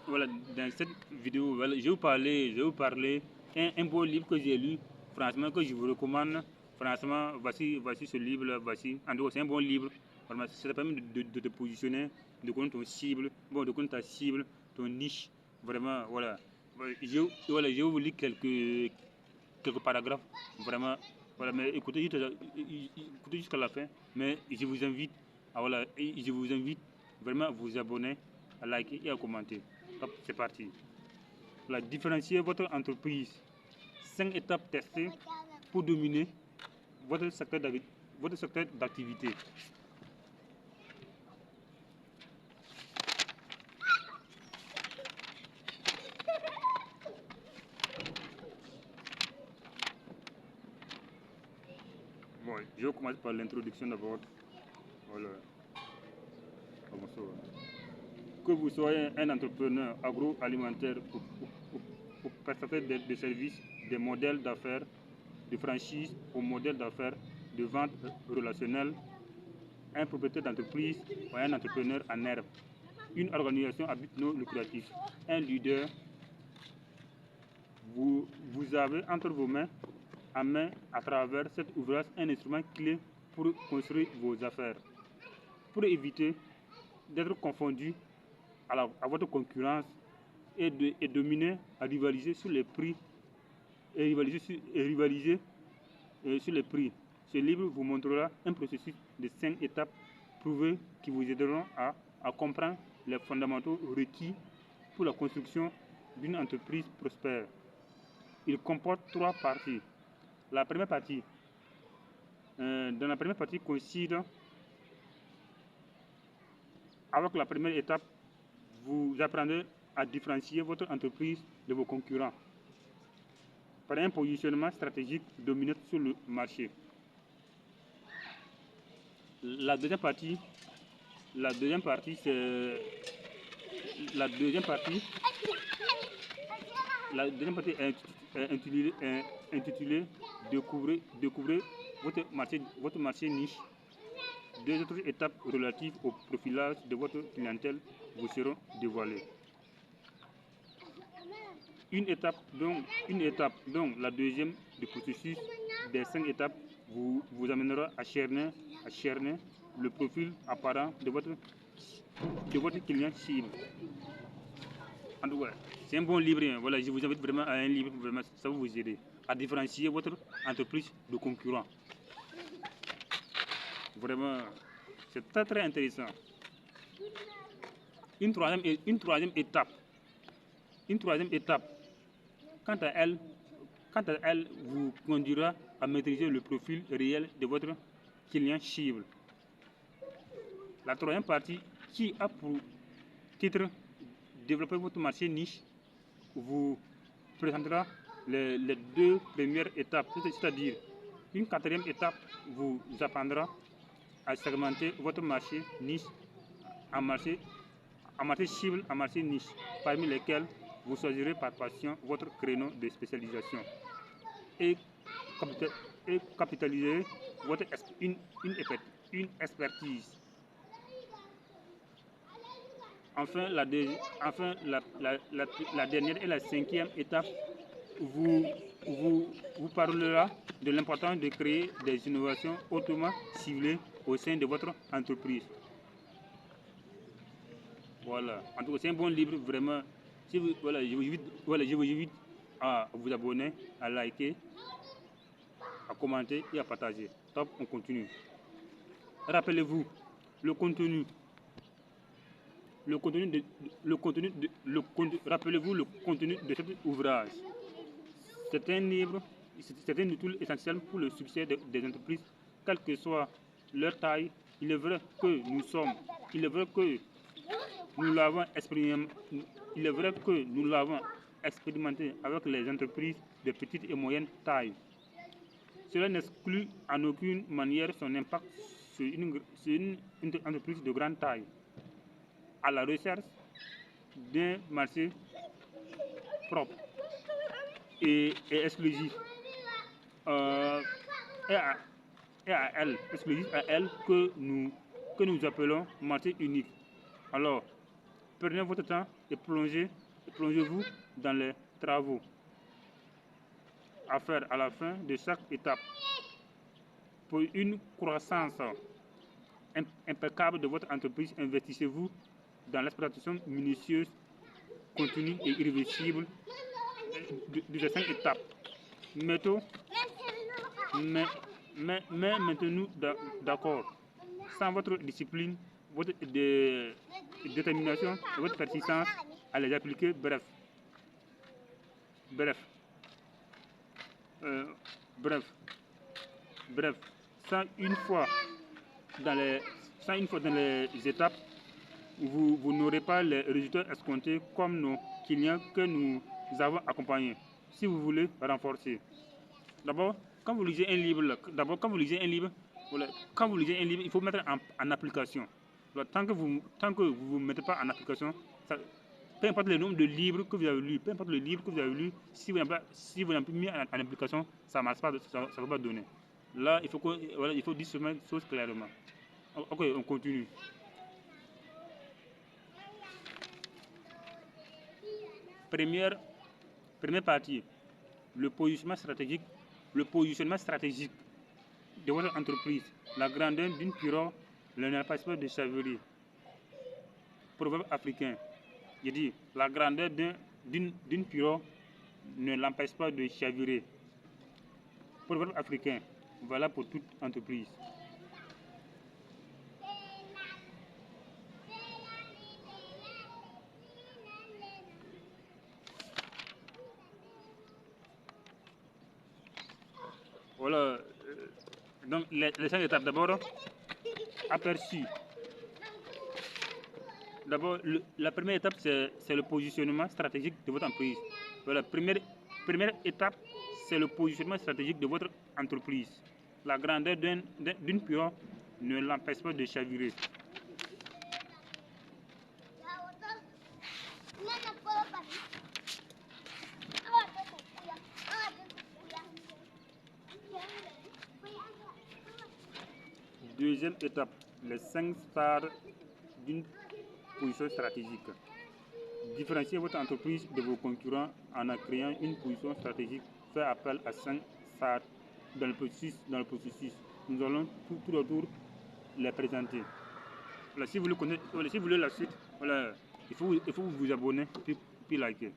Voilà, dans cette vidéo, voilà, je vais vous parler un beau livre que j'ai lu, franchement, que je vous recommande. Franchement, voici ce livre-là, voici. En tout cas, c'est un bon livre. Vraiment, ça te permet de te positionner, de connaître ton cible, bon, de connaître ta cible, ton niche. Vraiment, voilà. Voilà, je vais vous lire quelques paragraphes. Vraiment, voilà, mais écoutez jusqu'à la fin. Mais je vous invite, voilà, je vous invite vraiment à vous abonner, à liker et à commenter. Hop, c'est parti. Voilà, différencier votre entreprise. 5 étapes testées pour dominer votre secteur d'activité. Bon, je vais commencer par l'introduction d'abord. Voilà. Que vous soyez un entrepreneur agroalimentaire ou prestataire de services, des modèles d'affaires, de franchise au modèle d'affaires, de vente relationnelle, un propriétaire d'entreprise ou un entrepreneur en herbe, une organisation à but non lucratif, un leader, vous avez entre vos mains à travers cet ouvrage un instrument clé pour construire vos affaires. Pour éviter d'être confondu à votre concurrence et dominer à rivaliser sur les prix sur les prix. Ce livre vous montrera un processus de 5 étapes prouvées qui vous aideront à comprendre les fondamentaux requis pour la construction d'une entreprise prospère. Il comporte 3 parties. La première partie, dans la première partie consiste, avec la première étape, vous apprendrez à différencier votre entreprise de vos concurrents par un positionnement stratégique dominant sur le marché. La deuxième partie c'est la deuxième partie est intitulée Découvrez votre marché niche. 2 autres étapes relatives au profilage de votre clientèle vous seront dévoilées. Une étape, donc la deuxième du processus des 5 étapes, vous amènera à cerner le profil apparent de votre client cible. En tout cas, c'est un bon livre. Hein. Voilà, je vous invite vraiment à un livre, vraiment, ça va vous aider à différencier votre entreprise de concurrents. Vraiment, c'est très très intéressant. Une troisième étape, quant à elle, vous conduira à maîtriser le profil réel de votre client cible. La troisième partie, qui a pour titre Développer votre marché niche, vous présentera les 2 premières étapes, c'est-à-dire une 4e étape vous apprendra à segmenter votre marché niche en marché cible, en marché niche, parmi lesquels vous choisirez par passion votre créneau de spécialisation et capitaliser une expertise. Enfin, la dernière et la 5e étape vous parlera de l'importance de créer des innovations hautement ciblées au sein de votre entreprise. Voilà. En tout cas, c'est un bon livre, vraiment. Je vous invite à vous abonner, à liker, à commenter et à partager. Top, on continue. Rappelez-vous, le contenu. Rappelez-vous le contenu de cet ouvrage. C'est un livre, c'est un outil essentiel pour le succès des entreprises, quelle que soit leur taille. Il est vrai que nous l'avons expérimenté avec les entreprises de petite et moyenne taille. Cela n'exclut en aucune manière son impact sur une entreprise de grande taille, à la recherche d'un marché propre et exclusif. Exclusif à elle que nous appelons marché unique. Alors, Prenez votre temps et plongez-vous dans les travaux à faire à la fin de chaque étape. Pour une croissance impeccable de votre entreprise, investissez-vous dans l'exploitation minutieuse, continue et irréversible de ces 5 étapes. Maintenez-nous d'accord. Sans votre discipline, votre détermination et votre persistance à les appliquer, bref, sans une fois dans les étapes, vous n'aurez pas les résultats escomptés comme nos clients que nous avons accompagnés. Si vous voulez renforcer, d'abord, quand vous lisez un livre, il faut mettre en application. Alors, tant que vous ne mettez pas en application, peu importe le nombre de livres que vous avez lus, si vous n'avez pas mis en application, ça ne marche pas, ça ne va pas donner. Là, il faut dire seulement choses clairement. Ok, on continue. Première partie, le positionnement stratégique de votre entreprise. La grandeur d'une pirogue ne l'empêche pas de chavirer. Proverbe africain. Je dis, la grandeur d'une pirogue ne l'empêche pas de chavirer. Proverbe africain, voilà pour toute entreprise. Voilà, donc les 5 étapes. D'abord, aperçu. D'abord, la première étape, c'est le positionnement stratégique de votre entreprise. Voilà, première étape, c'est le positionnement stratégique de votre entreprise. La grandeur d'une pirogue ne l'empêche pas de chavirer. Deuxième étape, les 5 stades d'une position stratégique. Différenciez votre entreprise de vos concurrents en créant une position stratégique. Faites appel à 5 stades dans le processus. Nous allons tout autour les présenter. Voilà, si vous voulez la suite, voilà, il faut vous abonner puis liker.